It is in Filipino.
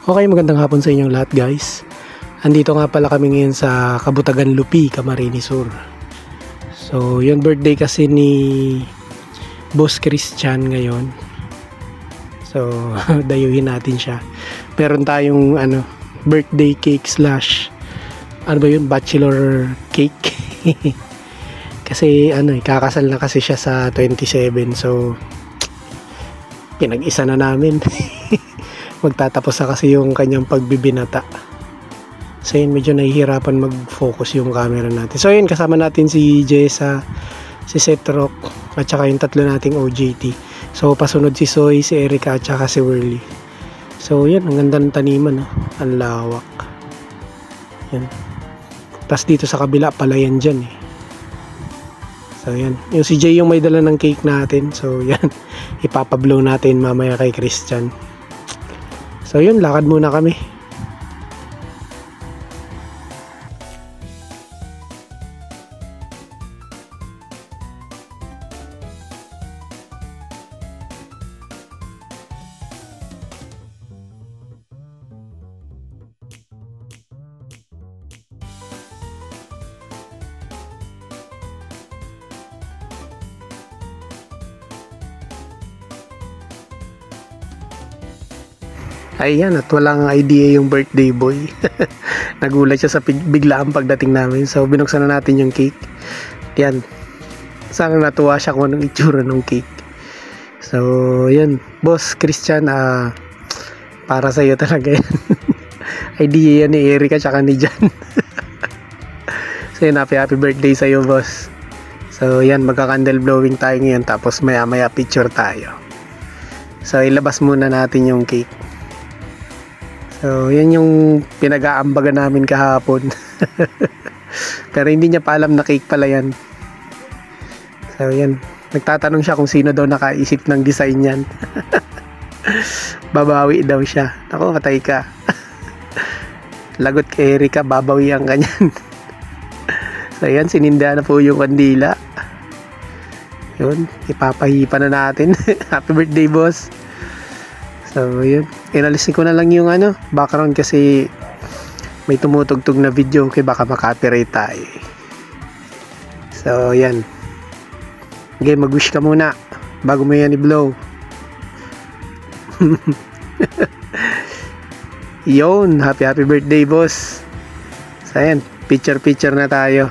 Okay, magandang hapon sa inyong lahat guys. Andito nga pala kami ngayon sa Kabutagan Lupi, Camarines Sur. So, yung birthday kasi ni Boss Christian ngayon. So, dayuhin natin siya. Meron tayong birthday cake slash bachelor cake. Kasi kakasal na kasi siya sa 27. So, pinag-isa na namin. Magtatapos na kasi yung kanyang pagbibinata. So yun, medyo nahihirapan mag-focus yung camera natin. So yun, kasama natin si Jessa, si Setrock, at saka yung tatlo nating OJT. So pasunod si Soy, si Erica, at saka si Whirly. So yun, ang ganda ng taniman, no? Ang lawak. Yan. Tapos dito sa kabila, palayan dyan eh. So yan, yung si Jay yung may dala ng cake natin. So yan, ipapablow natin mamaya kay Christian. So yun, lakad muna kami. Ayan, at walang idea yung birthday boy. Nagulat siya sa biglaang pagdating namin. So binuksan na natin yung cake. Yan, sana natuwa siya kung anong itsura ng cake. So yan, Boss Christian, para sa iyo talaga yan. Idea yan ni Erica tsaka ni Jan. So yun, happy birthday sa iyo, boss. So yan, magka-candle blowing tayo ngayon, tapos maya picture tayo. So ilabas muna natin yung cake. So, yan yung pinag-aambaga namin kahapon. Pero hindi niya pa alam na cake pala yan. So, yan. Nagtatanong siya kung sino daw nakaisip ng design yan. Babawi daw siya. Ako, patay ka. Lagot kay Erica, babawian ka niyan. So, yan. Sininda na po yung kandila. Yun. Ipapahipa na natin. Happy birthday, boss. So, yun. Inalisin ko na lang yung background kasi may tumutugtog na video kaya baka makapiright tayo. So, yan. Okay, mag-wish ka muna bago mo yan i-blow. Yun, happy birthday, boss. So, yan. Picture na tayo.